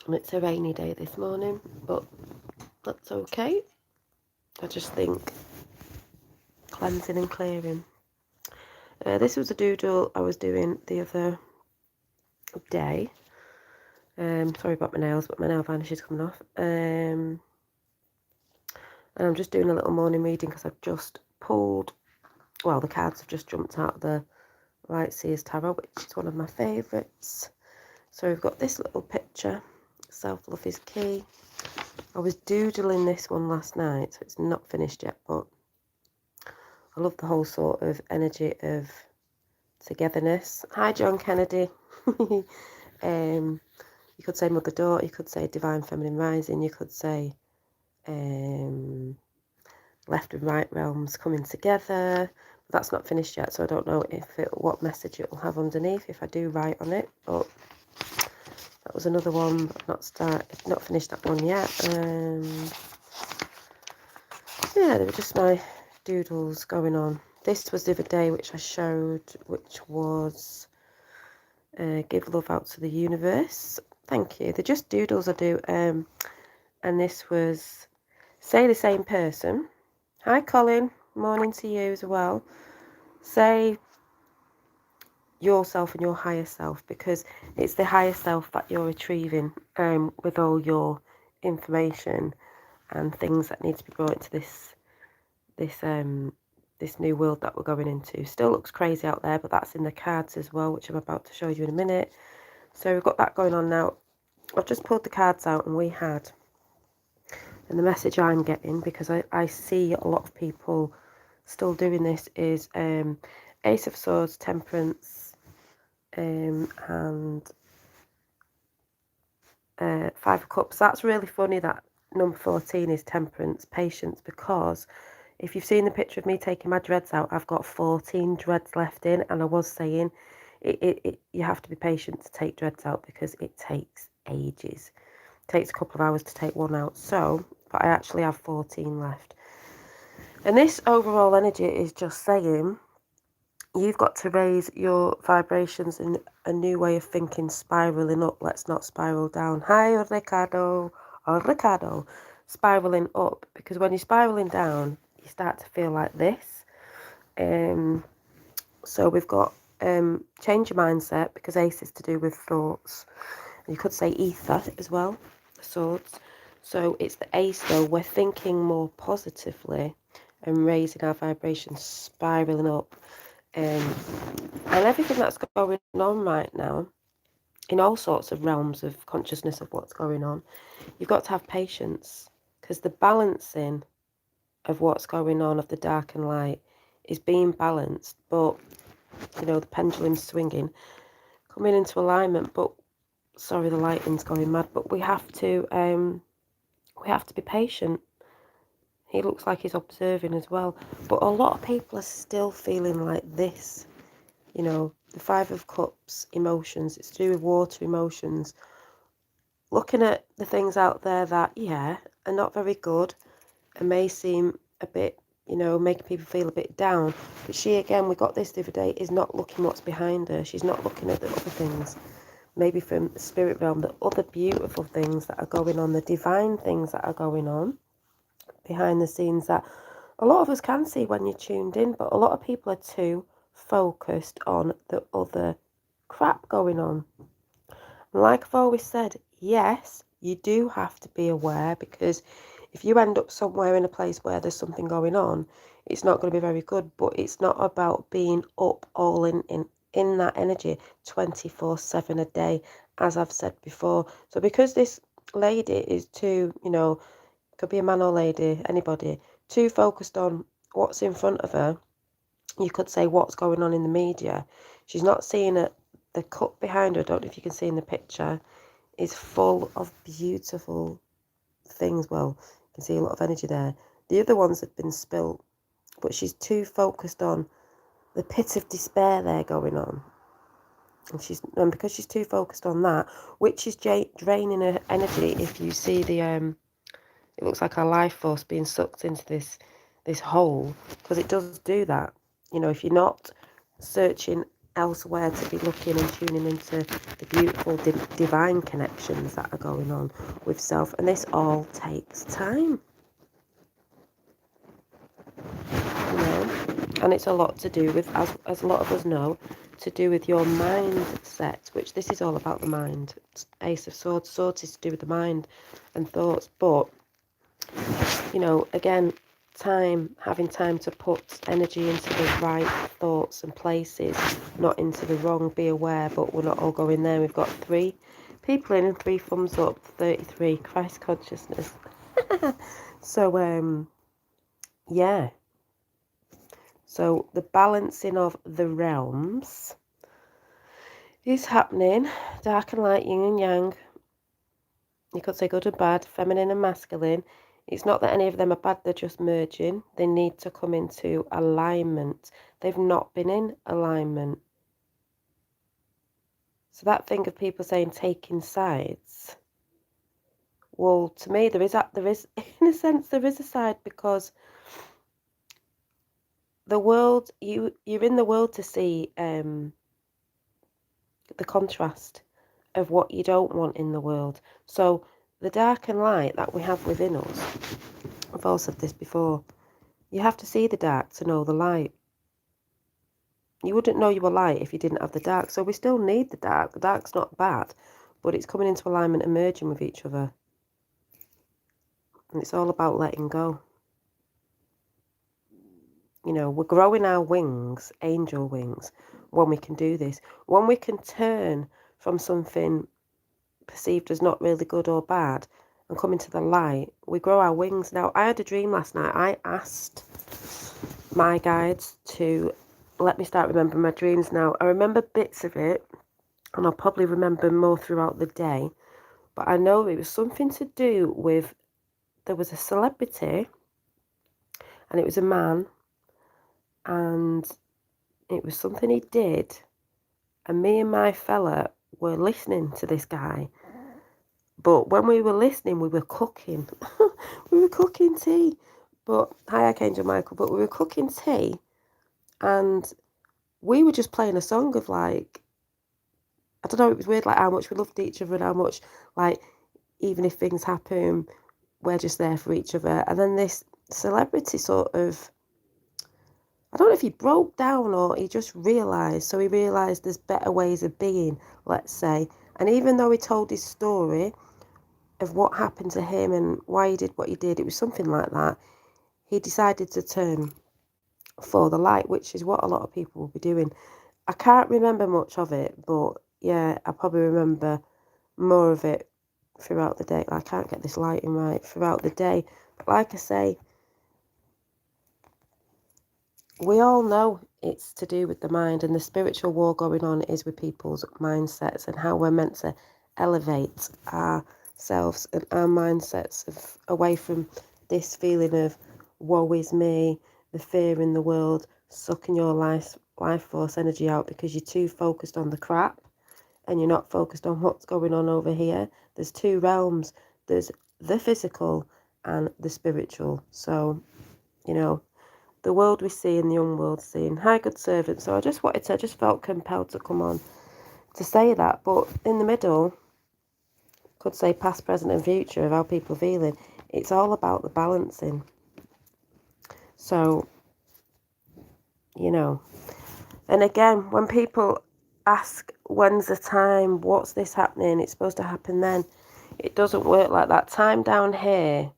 And it's a rainy day this morning, but that's okay. I just think cleansing and clearing. This was a doodle I was doing the other day. Sorry about my nails, but my nail varnish is coming off. And I'm just doing a little morning reading because I've just pulled, well, the cards have just jumped out of the Light Seers Tarot, which is one of my favourites. So we've got this little picture, self-love is key. I was doodling this one last night, so it's not finished yet, but I love the whole sort of energy of togetherness. Hi, John Kennedy. You could say Mother Daughter, you could say Divine Feminine Rising, you could say left and right realms coming together. But that's not finished yet, so I don't know what message it will have underneath if I do write on it. But that was another one, not finished that one yet. Yeah, they were just my doodles going on. This was the other day, which I showed, which was give love out to the universe. Thank you. They're just doodles I do. And this was say the same person. Hi, Colin. Morning to you as well. Say yourself and your higher self, because it's the higher self that you're retrieving with all your information and things that need to be brought into this new world that we're going into. Still looks crazy out there, but that's in the cards as well, which I'm about to show you in a minute. So we've got that going on now. I've just pulled the cards out and and the message I'm getting, because I see a lot of people still doing this, is Ace of Swords, Temperance, and Five of Cups. That's really funny that number 14 is Temperance, patience, because if you've seen the picture of me taking my dreads out, I've got 14 dreads left in, and I was saying you have to be patient to take dreads out because it takes ages. It takes a couple of hours to take one out. So, but I actually have 14 left. And this overall energy is just saying you've got to raise your vibrations in a new way of thinking, spiraling up. Let's not spiral down. Hi, Ricardo. Ricardo. Spiraling up, because when you're spiraling down, you start to feel like this. So we've got change your mindset, because Ace is to do with thoughts. You could say ether as well, swords. So it's the Ace though. We're thinking more positively and raising our vibrations, spiraling up. And everything that's going on right now, in all sorts of realms of consciousness of what's going on, you've got to have patience, because the balancing of what's going on, of the dark and light, is being balanced, but the pendulum's swinging, coming into alignment. But sorry, the lighting's going mad, but we have to be patient. He looks like he's observing as well, but a lot of people are still feeling like this. The Five of Cups, emotions, it's to do with water emotions. Looking at the things out there that, are not very good and may seem a bit, making people feel a bit down. But she, again, we got this the other day, is not looking what's behind her. She's not looking at the other things, maybe from the spirit realm, the other beautiful things that are going on, the divine things that are going on behind the scenes that a lot of us can see when you're tuned in, but a lot of people are too focused on the other crap going on. And like I've always said, yes, you do have to be aware, because if you end up somewhere in a place where there's something going on, it's not going to be very good. But it's not about being up all in that energy 24/7 a day, as I've said before. So because this lady is too, could be a man or lady, anybody, too focused on what's in front of her, you could say what's going on in the media. She's not seeing it. The cup behind her, I don't know if you can see in the picture, is full of beautiful things. Well, you can see a lot of energy there. The other ones have been spilt, but she's too focused on the pit of despair there going on. And because she's too focused on that, which is draining her energy. If you see it looks like her life force being sucked into this hole, because it does do that. If you're not searching elsewhere to be looking and tuning into the beautiful divine connections that are going on with self. And this all takes time, you know, and it's a lot to do with, as a lot of us know, to do with your mindset, which this is all about the mind. Ace of Swords. Swords is to do with the mind and thoughts, but, you know, again, having time to put energy into the right thoughts and places, not into the wrong. Be aware, but we're not all going there. We've got 3 people in and 3 thumbs up. 33. Christ consciousness. So yeah, so the balancing of the realms is happening. Dark and light, yin and yang. You could say good and bad, feminine and masculine. It's not that any of them are bad, they're just merging. They need to come into alignment. They've not been in alignment. So that thing of people saying taking sides, well, to me, there is, in a sense, there is a side, because the world, you're in the world to see the contrast of what you don't want in the world. So the dark and light that we have within us, I've all said this before, you have to see the dark to know the light. You wouldn't know you were light if you didn't have the dark. So we still need the dark. The dark's not bad, but it's coming into alignment and merging with each other. And it's all about letting go. You know, we're growing our wings, angel wings, when we can do this. When we can turn from something perceived as not really good or bad and come into the light, we grow our wings. Now, I had a dream last night. I asked my guides to let me start remembering my dreams now. I remember bits of it, and I'll probably remember more throughout the day, but I know it was something to do with, there was a celebrity, and it was a man, and it was something he did, and me and my fella were listening to this guy, but when we were listening, we were cooking. We were cooking tea, but, hi Archangel Michael, but we were cooking tea, and we were just playing a song of, like, I don't know, it was weird, like, how much we loved each other and how much, like, even if things happen, we're just there for each other. And then this celebrity sort of, I don't know if he broke down or he just realised. So he realised there's better ways of being, let's say. And even though he told his story of what happened to him and why he did what he did, it was something like that, he decided to turn for the light, which is what a lot of people will be doing. I can't remember much of it, but yeah, I probably remember more of it throughout the day. I can't get this lighting right throughout the day. But like I say, we all know it's to do with the mind, and the spiritual war going on is with people's mindsets and how we're meant to elevate ourselves and our mindsets away from this feeling of woe is me, the fear in the world, sucking your life force energy out because you're too focused on the crap and you're not focused on what's going on over here. There's 2 realms. There's the physical and the spiritual. So, you know, the world we see and the young world seeing. Hi, good servant. So I just felt compelled to come on to say that. But in the middle, could say past, present and future of how people are feeling. It's all about the balancing. So, you know, and again, when people ask, when's the time, what's this happening, it's supposed to happen then. It doesn't work like that. Time down here,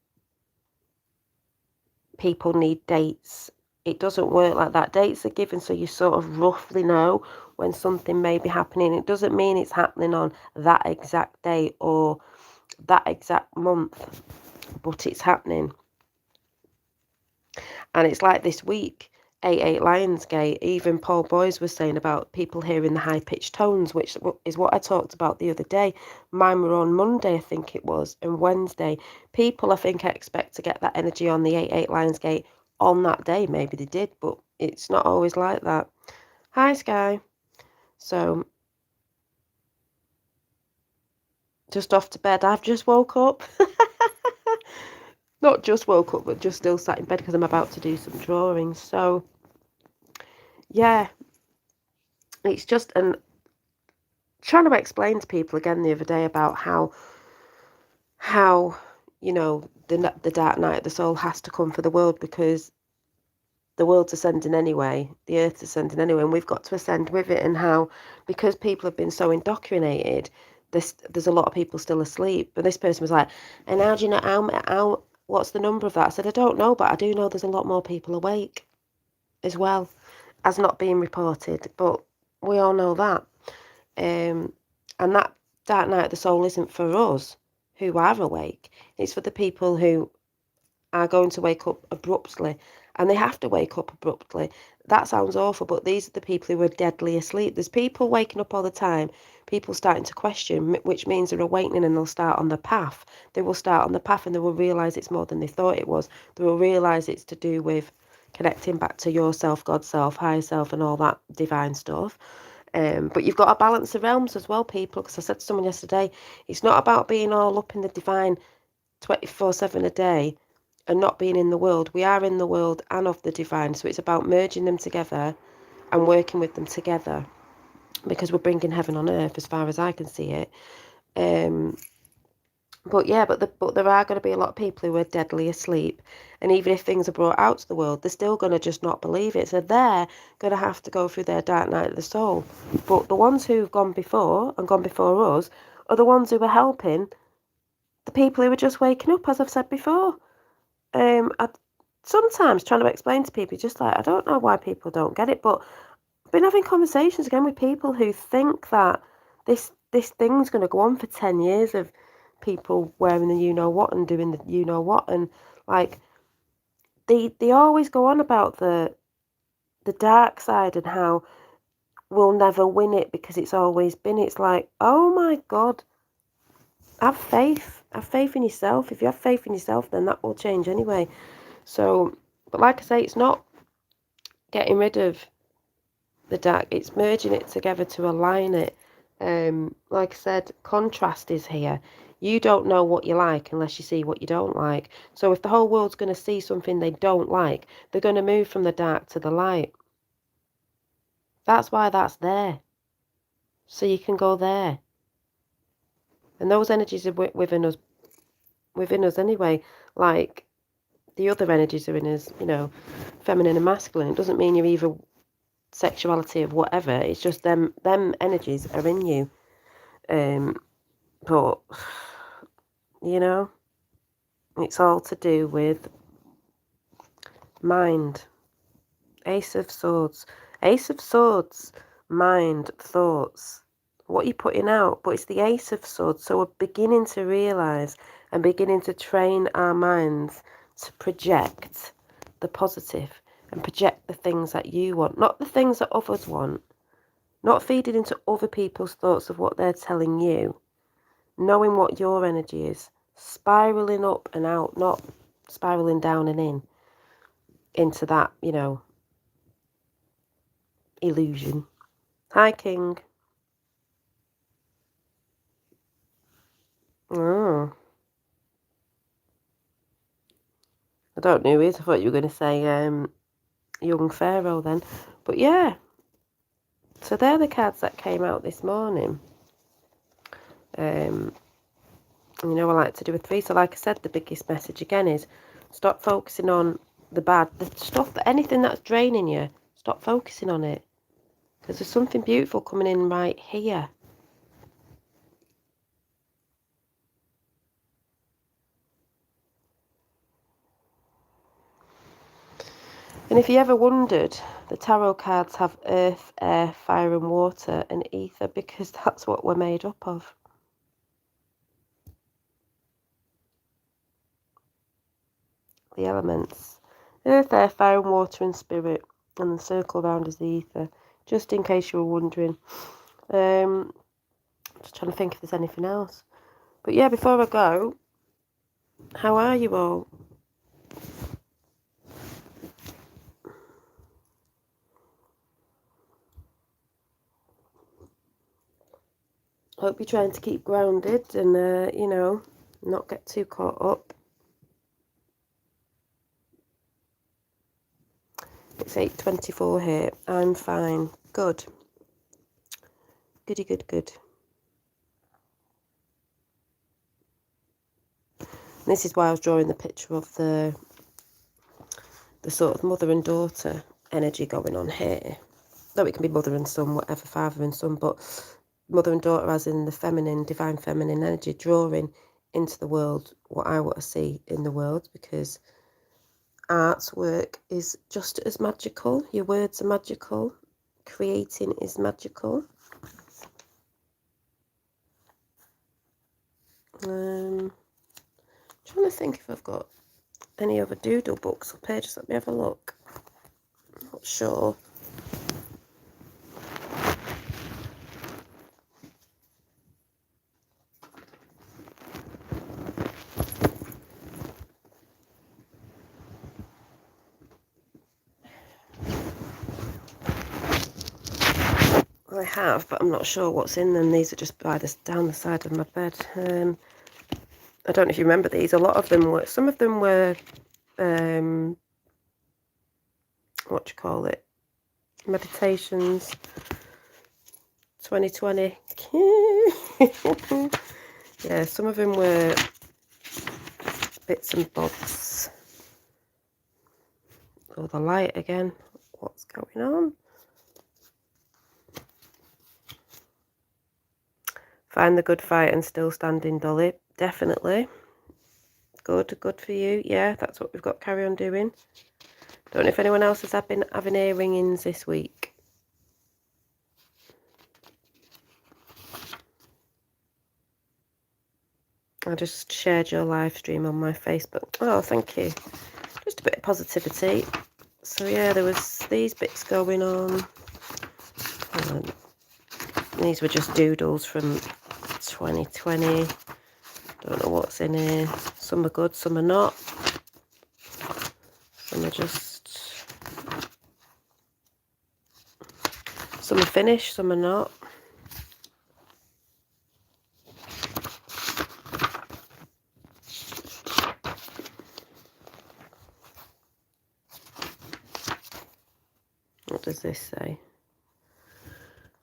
people need dates. It doesn't work like that. Dates are given so you sort of roughly know when something may be happening. It doesn't mean it's happening on that exact day or that exact month, but it's happening. And it's like this week, 88 Lionsgate, even Paul Boyes was saying about people hearing the high-pitched tones, which is what I talked about the other day. Mine were on Monday, I think it was, and Wednesday. People, I think, expect to get that energy on the 88 Lionsgate on that day. Maybe they did, but it's not always like that. Hi, Sky. So, just off to bed. I've just woke up. Not just woke up, but just still sat in bed because I'm about to do some drawings. So, yeah, it's just, and trying to explain to people again the other day about how the dark night of the soul has to come for the world, because the world's ascending anyway, the earth's ascending anyway, and we've got to ascend with it. And how, because people have been so indoctrinated, there's a lot of people still asleep. But this person was like, and how do you know how what's the number of that? I said, I don't know, but I do know there's a lot more people awake as well, as not being reported. But we all know that. And that dark night of the soul isn't for us who are awake. It's for the people who are going to wake up abruptly, and they have to wake up abruptly. That sounds awful, but these are the people who are deadly asleep. There's people waking up all the time, people starting to question, which means they're awakening, and they'll start on the path. They will start on the path, and they will realise it's more than they thought it was. They will realise it's to do with connecting back to yourself, God self, higher self, and all that divine stuff. But you've got to balance the realms as well, people, because I said to someone yesterday, it's not about being all up in the divine 24/7 a day and not being in the world. We are in the world and of the divine, so it's about merging them together and working with them together, because we're bringing heaven on earth as far as I can see it. But there are going to be a lot of people who are deadly asleep, and even if things are brought out to the world, they're still going to just not believe it. So they're going to have to go through their dark night of the soul. But the ones who've gone before us are the ones who are helping the people who are just waking up, as I've said before. I sometimes trying to explain to people, just like, I don't know why people don't get it, but I've been having conversations again with people who think that this thing's going to go on for 10 years of people wearing the you-know-what and doing the you-know-what, and like they always go on about the dark side and how we'll never win it because it's always been. It's like, oh my God, have faith in yourself. If you have faith in yourself, then that will change anyway. So, but like I say, it's not getting rid of the dark, it's merging it together to align it. Like I said, contrast is here. You don't know what you like unless you see what you don't like. So if the whole world's going to see something they don't like, they're going to move from the dark to the light. That's why that's there. So you can go there. And those energies are within us anyway. Like the other energies are in us, feminine and masculine. It doesn't mean you're either sexuality of whatever. It's just them energies are in you. But it's all to do with mind. Ace of Swords, mind, thoughts, what you're putting out. But it's the Ace of Swords, so we're beginning to realise and beginning to train our minds to project the positive and project the things that you want, not the things that others want, not feeding into other people's thoughts of what they're telling you, knowing what your energy is, spiraling up and out, not spiraling down and into that, illusion. Hi, King. Oh, I don't know who it is. I thought you were going to say young Pharaoh then. But yeah, so they're the cards that came out this morning. I like to do a 3. So like I said, the biggest message again is stop focusing on the bad, the stuff, anything that's draining you. Stop focusing on it, because there's something beautiful coming in right here. And if you ever wondered, the tarot cards have earth, air, fire and water and ether, because that's what we're made up of. The elements. Earth, air, fire and water and spirit. And the circle around is the ether. Just in case you were wondering. Just trying to think if there's anything else. But yeah, before I go, how are you all? Hope you're trying to keep grounded and, not get too caught up. It's 8:24 here. I'm fine. Good. Goody, good, good. And this is why I was drawing the picture of the sort of mother and daughter energy going on here. Though it can be mother and son, whatever, father and son, but mother and daughter as in the feminine, divine feminine energy, drawing into the world what I want to see in the world, because artwork is just as magical. Your words are magical. Creating is magical. Trying to think if I've got any other doodle books up here. Just let me have a look. Not sure. I have, but I'm not sure what's in them. These are just by this down the side of my bed. I don't know if you remember these. A lot of them were. Some of them were. What do you call it? Meditations. 2020. Yeah, some of them were bits and bobs. Oh, the light again. What's going on? Find the good fight and still standing, Dolly. Definitely. Good for you. Yeah, that's what we've got to carry on doing. Don't know if anyone else has been having ear ringings this week. I just shared your live stream on my Facebook. Oh, thank you. Just a bit of positivity. So yeah, there was these bits going on. These were just doodles from 2020. Don't know what's in here. Some are good, some are not. Some are just... Some are finished, some are not. What does this say?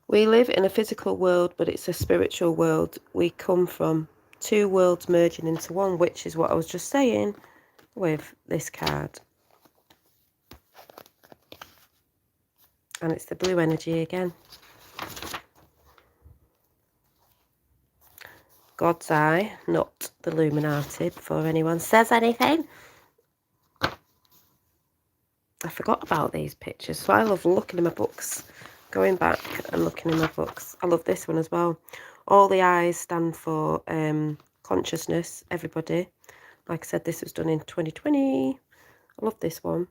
We live in a physical world, but it's a spiritual world we come from. Two worlds merging into one, which is what I was just saying with this card. And it's the blue energy again. God's eye, not the Illuminati, before anyone says anything. I forgot about these pictures, so I love looking in my books, going back and looking in my books. I love this one as well. All the eyes stand for consciousness, everybody. Like I said, this was done in 2020. I love this one.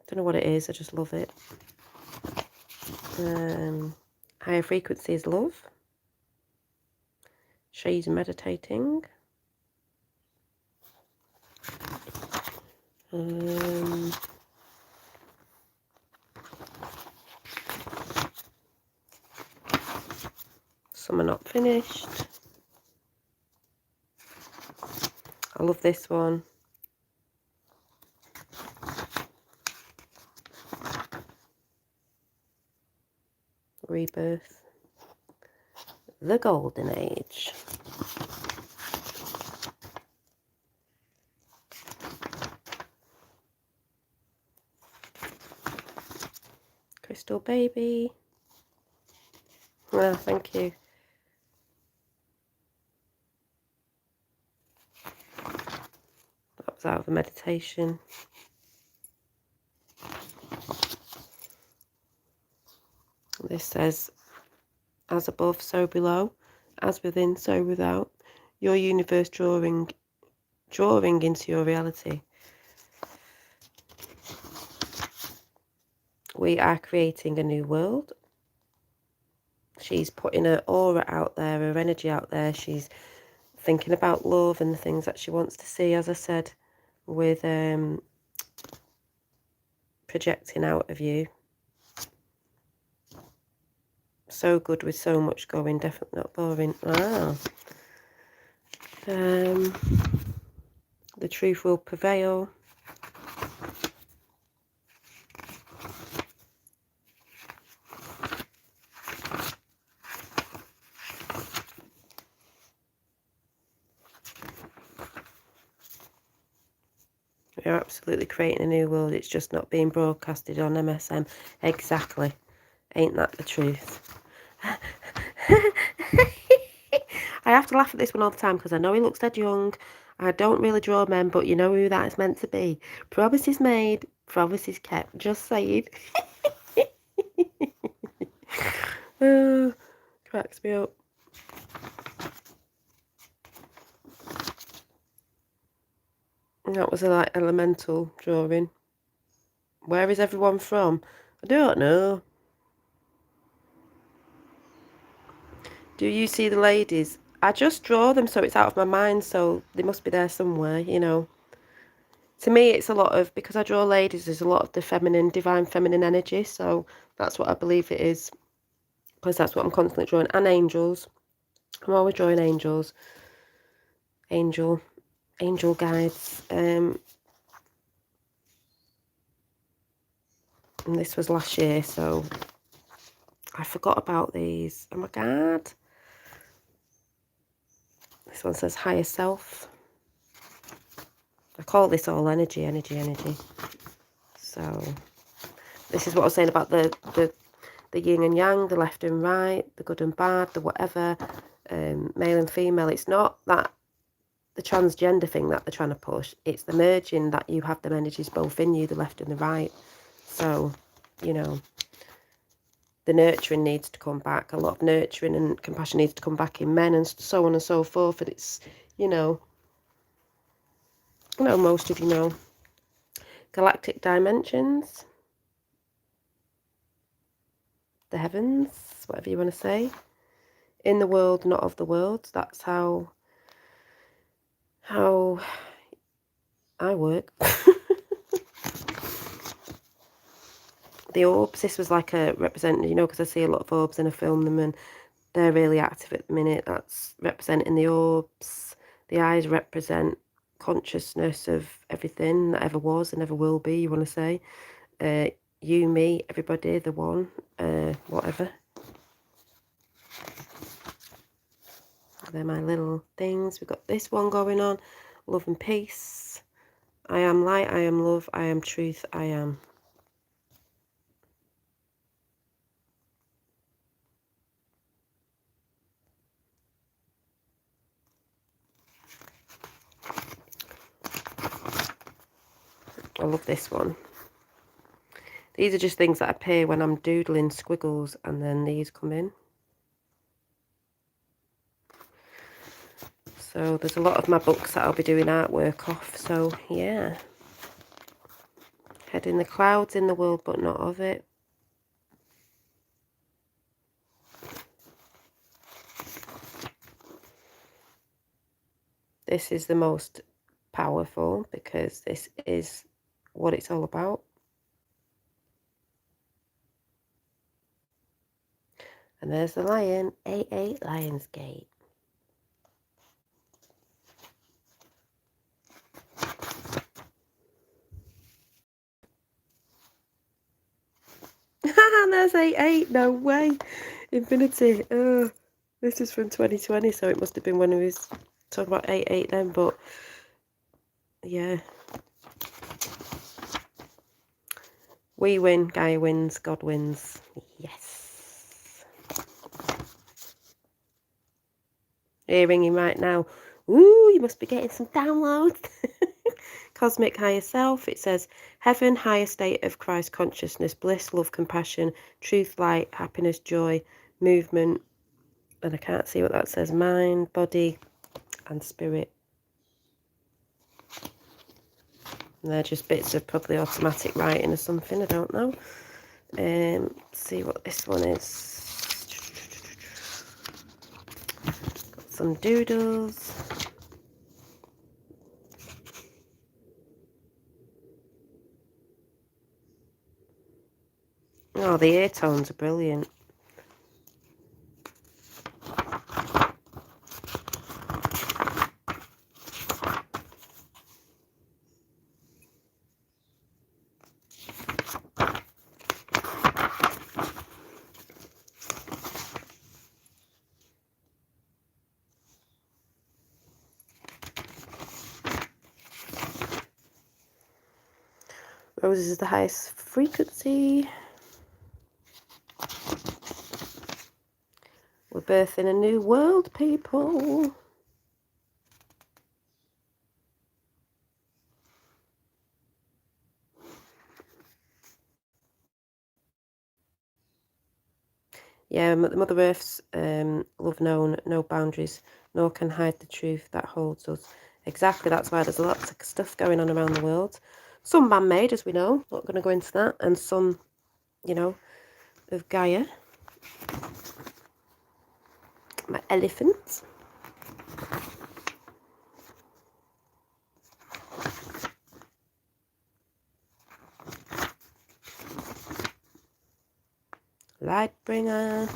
Don't know what it is, I just love it. Higher frequency is love. She's meditating. Some are not finished. I love this one. Rebirth. The Golden Age. Crystal Baby. Oh, thank you. That was out of a meditation. This says, as above, so below, as within, so without. Your universe drawing into your reality. We are creating a new world. She's putting her aura out there, her energy out there. She's thinking about love and the things that she wants to see, as I said, with projecting out of you. So good with so much going, definitely not boring. The truth will prevail. You're absolutely creating a new world. It's just not being broadcasted on MSM. Exactly. Ain't that the truth? I have to laugh at this one all the time because I know he looks dead young. I don't really draw men, but you know who that is meant to be. Promises made, promises kept. Just saying. Cracks me up. That was a like elemental drawing. Where is everyone from? I don't know. Do you see the ladies? I just draw them so it's out of my mind, so they must be there somewhere, you know. To me, it's a lot of, because I draw ladies, there's a lot of the feminine, divine feminine energy, so that's what I believe it is, because that's what I'm constantly drawing. And angels. I'm always drawing angels. Angel guides. And this was last year, so I forgot about these. Oh my God. This one says higher self. I call this all energy. So this is what I was saying about the yin and yang, the left and right, the good and bad, the whatever, male and female. It's not that the transgender thing that they're trying to push. It's the merging that you have them energies both in you, the left and the right. So, you know, the nurturing needs to come back. A lot of nurturing and compassion needs to come back in men and so on and so forth. And it's, you know, most of you know. Galactic dimensions. The heavens, whatever you want to say. In the world, not of the world. That's how I work. The orbs, this was like a representative, you know, because I see a lot of orbs and I film them and they're really active at the minute. That's representing the orbs. The eyes represent consciousness of everything that ever was and ever will be, you want to say. You, me, everybody, the one, whatever. They're my little things. We've got this one going on. Love and peace. I am light, I am love, I am truth, I am. I love this one. These are just things that appear when I'm doodling squiggles and then these come in. So there's a lot of my books that I'll be doing artwork off. So yeah. Head in the clouds in the world but not of it. This is the most powerful because this is what it's all about. And there's the lion, 88 Lionsgate. And there's 88, no way. Infinity. This is from 2020, so it must have been when we was talking about 88 then, but yeah. We win, Gaia wins, God wins. Yes. You're ringing right now. Ooh, you must be getting some downloads. Cosmic higher self. It says heaven, higher state of Christ consciousness, bliss, love, compassion, truth, light, happiness, joy, movement. And I can't see what that says. Mind, body, and spirit. And they're just bits of probably automatic writing or something. I don't know. Let's see what this one is. Got some doodles. Oh, the ear tones are brilliant. Roses is the highest frequency. We're birthing a new world, people. Yeah, Mother Earth's love known no boundaries, nor can hide the truth that holds us. Exactly, that's why there's lots of stuff going on around the world. Some man-made, as we know, not going to go into that, and some, you know, of Gaia. My elephant. Lightbringer.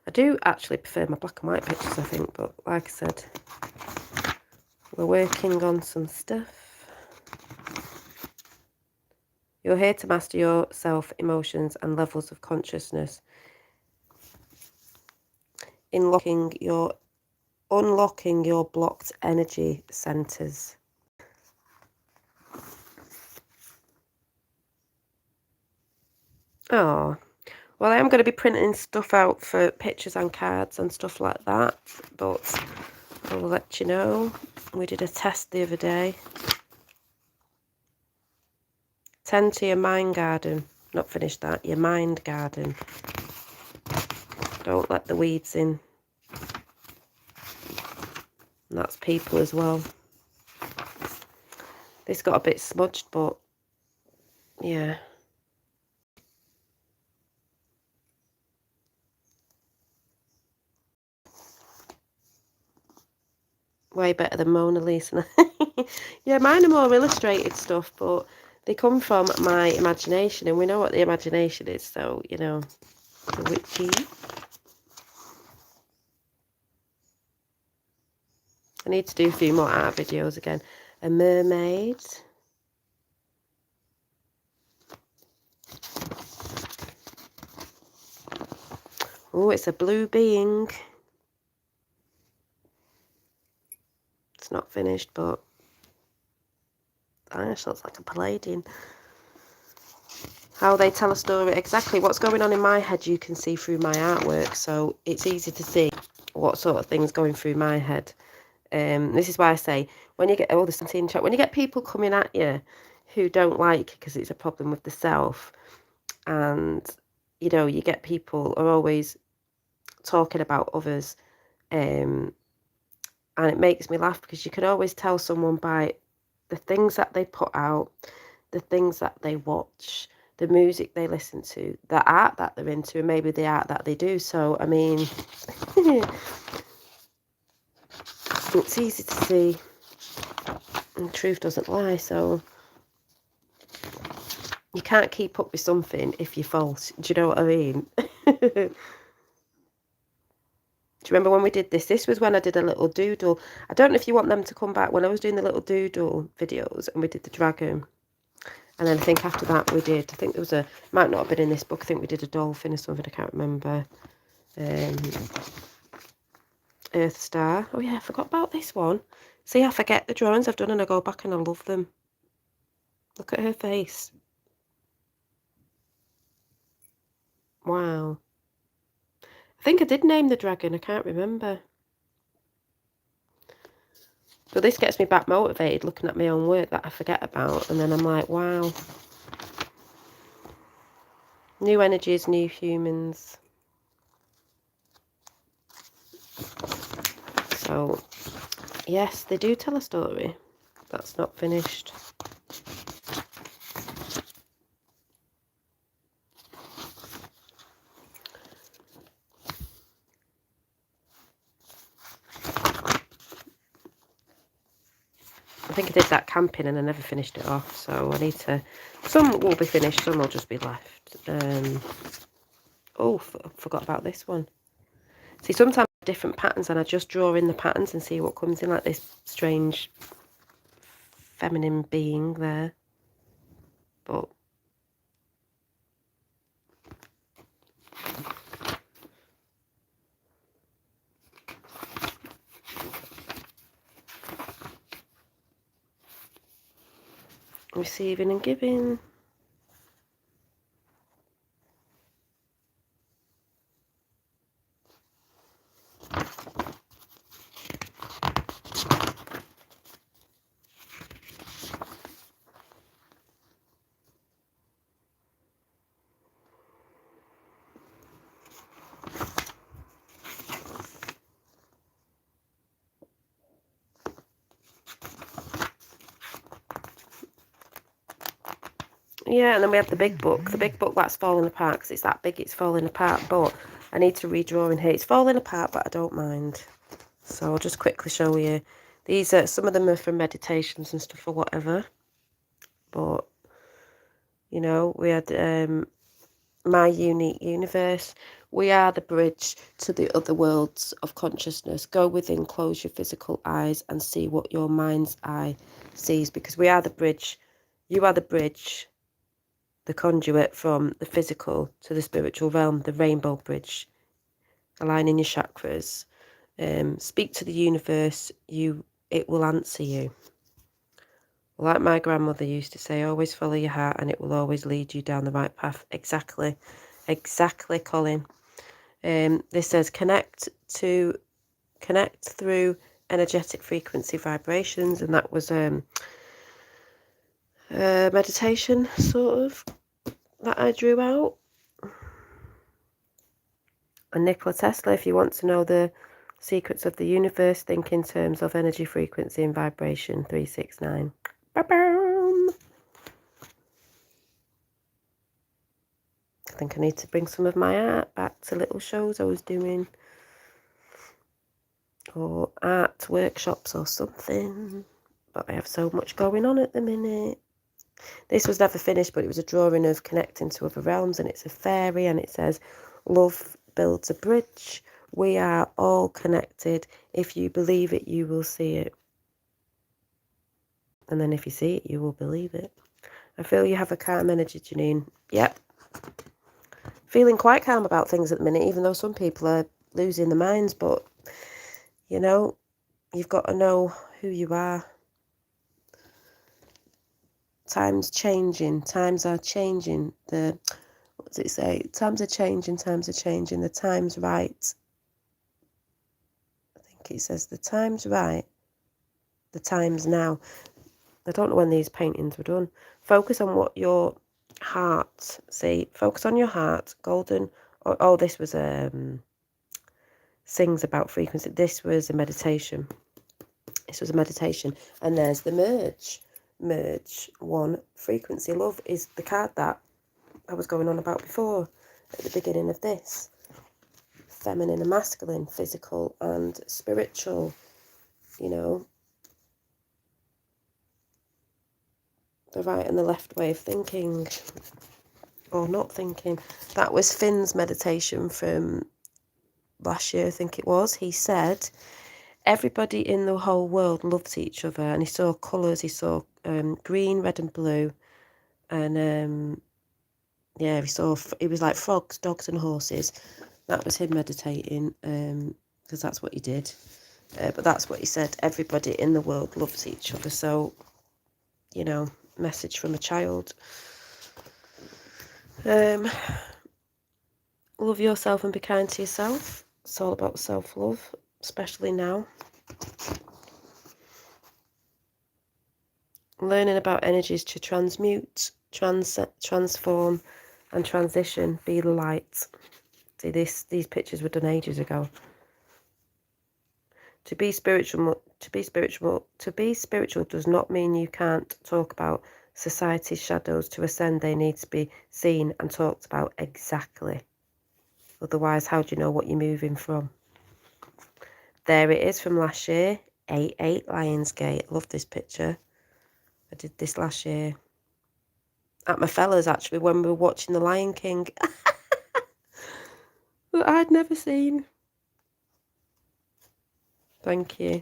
I do actually prefer my black and white pictures, I think, but like I said, we're working on some stuff. You're here to master yourself, emotions, and levels of consciousness. Unlocking your blocked energy centers. Oh, well, I am going to be printing stuff out for pictures and cards and stuff like that, but I'll let you know. We did a test the other day. Tend to your mind garden. Not finished that. Your mind garden. Don't let the weeds in. And that's people as well. This got a bit smudged, but yeah. Way better than Mona Lisa. Yeah, mine are more illustrated stuff, but they come from my imagination, and we know what the imagination is, so, you know, the witchy. I need to do a few more art videos again. A mermaid. Oh, it's a blue being. It's not finished, but gosh, looks like a Palladian. How they tell a story, exactly what's going on in my head you can see through my artwork, so it's easy to see what sort of things going through my head. This is why I say, when you get all this in chat, when you get people coming at you who don't like you because it's a problem with the self, and you know, you get people are always talking about others, and it makes me laugh because you can always tell someone by the things that they put out, the things that they watch, the music they listen to, the art that they're into, and maybe the art that they do. So, I mean, it's easy to see, and truth doesn't lie, so you can't keep up with something if you're false. Do you know what I mean? Do you remember when we did this? This was when I did a little doodle. I don't know if you want them to come back. When I was doing the little doodle videos and we did the dragon. And then I think after that we did, I think there was a, might not have been in this book, I think we did a dolphin or something, I can't remember. Earth Star. Oh yeah, I forgot about this one. See, I forget the drawings I've done and I go back and I love them. Look at her face. Wow. I think I did name the dragon, I can't remember. But this gets me back motivated looking at my own work that I forget about. And then I'm like, wow. New energies, new humans. So, yes, they do tell a story. That's not finished. I think I did that camping and I never finished it off, so I need to, some will be finished, some will just be left. Oh, forgot about this one. See, sometimes different patterns and I just draw in the patterns and see what comes in, like this strange feminine being there. But receiving and giving. Yeah, and then we have the big book. The big book that's falling apart because it's that big, it's falling apart. But I need to redraw in here. It's falling apart, but I don't mind. So I'll just quickly show you. These are, some of them are for meditations and stuff or whatever. But, you know, we had My Unique Universe. We are the bridge to the other worlds of consciousness. Go within, close your physical eyes and see what your mind's eye sees. Because we are the bridge. You are the bridge, the conduit from the physical to the spiritual realm, the rainbow bridge, aligning your chakras. Speak to the universe, it will answer you. Like my grandmother used to say, always follow your heart and it will always lead you down the right path. Exactly, Colin. This says connect through energetic frequency vibrations, and that was meditation sort of that I drew out. And Nikola Tesla, if you want to know the secrets of the universe, think in terms of energy, frequency, and vibration. 369. Ba-boom. I think I need to bring some of my art back to little shows I was doing, or art workshops or something. But I have so much going on at the minute. This was never finished, but it was a drawing of connecting to other realms, and it's a fairy, and it says, love builds a bridge. We are all connected. If you believe it, you will see it. And then if you see it, you will believe it. I feel you have a calm energy, Janine. Yep. Feeling quite calm about things at the minute, even though some people are losing their minds. But, you know, you've got to know who you are. Times changing. Times are changing. What does it say? Times are changing. Times are changing. The time's right. I think it says the time's right. The time's now. I don't know when these paintings were done. Focus on what your heart, see, focus on your heart. Golden, oh, this was sings about frequency. This was a meditation. And there's the merge one frequency. Love is the card that I was going on about before at the beginning of this. Feminine and masculine, physical and spiritual, you know, the right and the left way of thinking or not thinking. That was Finn's meditation from last year, I think it was. He said everybody in the whole world loves each other, and he saw colours. He saw green, red and blue, and yeah, it was like frogs, dogs and horses. That was him meditating, because that's what he did. But that's what he said. Everybody in the world loves each other. So, you know, message from a child. Love yourself and be kind to yourself. It's all about self-love, especially now. Learning about energies to transmute, transform and transition. Be the light. See, these pictures were done ages ago. To be spiritual does not mean you can't talk about society's shadows. To ascend, they need to be seen and talked about. Exactly. Otherwise, how do you know what you're moving from? There it is from last year. 8-8 Lionsgate. I love this picture. I did this last year. At my fellas, actually, when we were watching The Lion King. That I'd never seen. Thank you.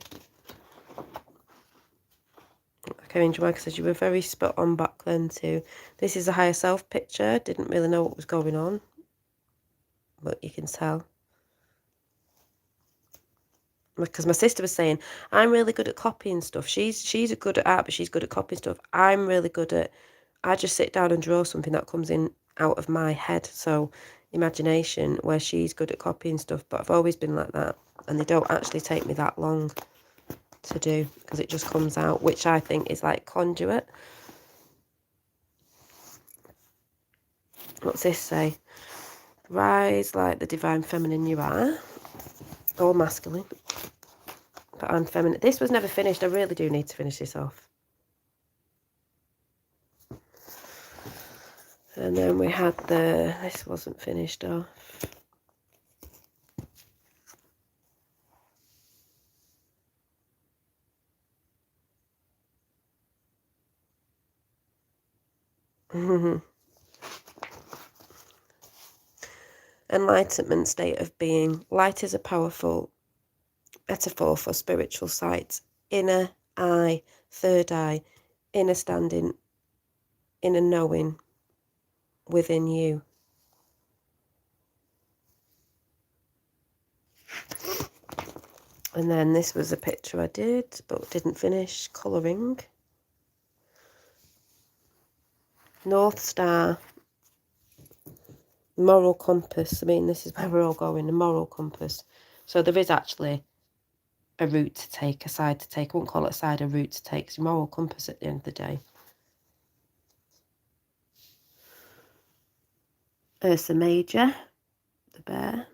Okay, Angel Mike says you were very spot on back then too. This is a higher self picture. Didn't really know what was going on, but you can tell. Because my sister was saying, I'm really good at copying stuff. She's good at art, but she's good at copying stuff. I'm really good at, I just sit down and draw something that comes in out of my head. So imagination, where she's good at copying stuff, but I've always been like that. And they don't actually take me that long to do because it just comes out, which I think is like conduit. What's this say? Rise like the divine feminine you are, or masculine. But I'm feminine. This was never finished. I really do need to finish this off. And then we had this wasn't finished off. Enlightenment state of being. Light is a powerful metaphor for spiritual sight. Inner eye, third eye, inner standing, inner knowing within you. And then this was a picture I did, but didn't finish colouring. North Star, moral compass. I mean, this is where we're all going, the moral compass. So there is actually a route to take, a side to take. I won't call it a side, a route to take. It's a moral compass at the end of the day. Ursa Major, the bear.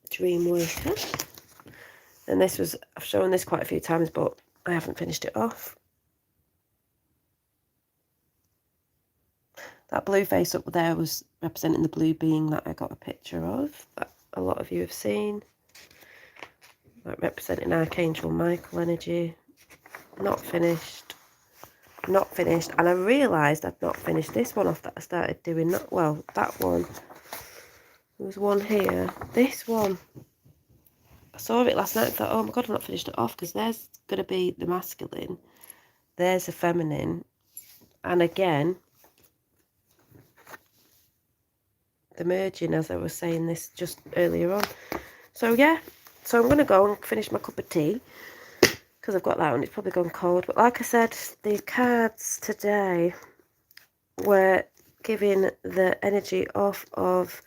Dream Worker. And this was, I've shown this quite a few times, but I haven't finished it off. That blue face up there was representing the blue being that I got a picture of, that a lot of you have seen. That representing Archangel Michael energy. Not finished. Not finished. And I realised I'd not finished this one off that I started doing. Not well, that one. There was one here. This one. I saw it last night and thought, oh my god, I've not finished it off, because there's going to be the masculine. There's the feminine. And again, the merging, as I was saying this just earlier on. So yeah, so I'm going to go and finish my cup of tea, because I've got that one. It's probably gone cold. But like I said, the cards today were giving the energy off of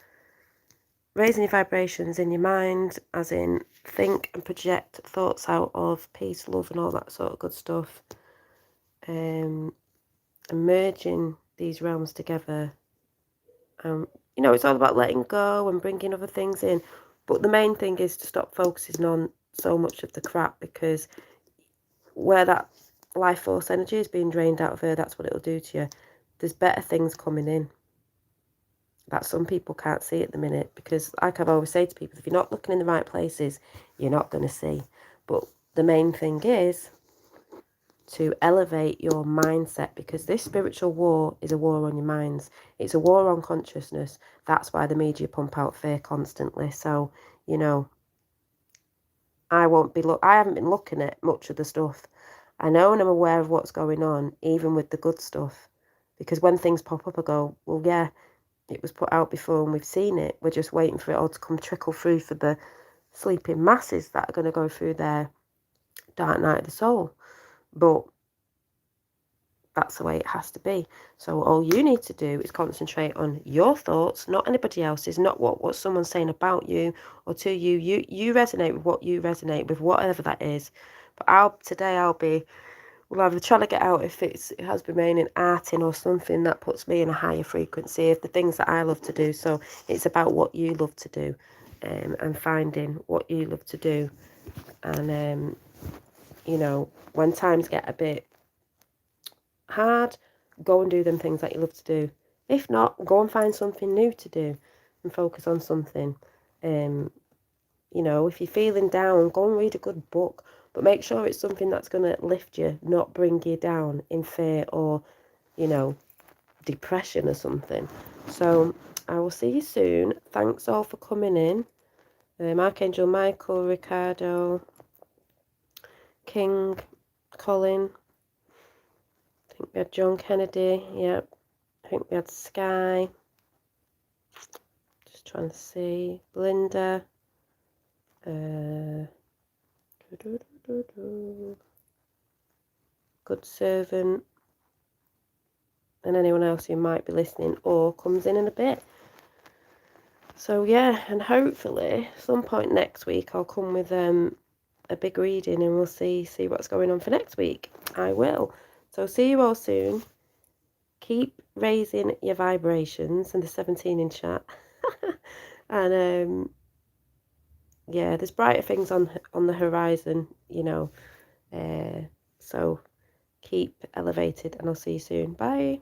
raising your vibrations in your mind, as in think and project thoughts out of peace, love and all that sort of good stuff. And merging these realms together. You know, it's all about letting go and bringing other things in. But the main thing is to stop focusing on so much of the crap, because where that life force energy is being drained out of her, that's what it'll do to you. There's better things coming in that some people can't see at the minute, because like I've always said to people, if you're not looking in the right places, you're not going to see. But the main thing is to elevate your mindset, because this spiritual war is a war on your minds. It's a war on consciousness. That's why the media pump out fear constantly. So, you know, I haven't been looking at much of the stuff. I know and I'm aware of what's going on, even with the good stuff, because when things pop up, I go, well, yeah, it was put out before and we've seen it. We're just waiting for it all to come trickle through for the sleeping masses that are going to go through their dark night of the soul. But that's the way it has to be. So all you need to do is concentrate on your thoughts, not anybody else's, not what someone's saying about you or to you. You resonate with what you resonate with, whatever that is. But today I'll be, well, either trying to get out if it has been raining, arting or something that puts me in a higher frequency of the things that I love to do. So it's about what you love to do, and finding what you love to do. And you know, when times get a bit hard, go and do them things that you love to do. If not, go and find something new to do and focus on something. You know, if you're feeling down, go and read a good book, but make sure it's something that's going to lift you, not bring you down in fear or, you know, depression or something. So I will see you soon. Thanks all for coming in. Archangel Michael, Ricardo, King, Colin. I think we had John Kennedy. Yep. I think we had Sky. Just trying to see. Belinda. Good servant. And anyone else who might be listening or comes in a bit. So yeah, and hopefully some point next week I'll come with a big reading and we'll see what's going on for next week. I will. So see you all soon. Keep raising your vibrations in the 17 in chat. And yeah, there's brighter things on the horizon, you know. So keep elevated and I'll see you soon. Bye.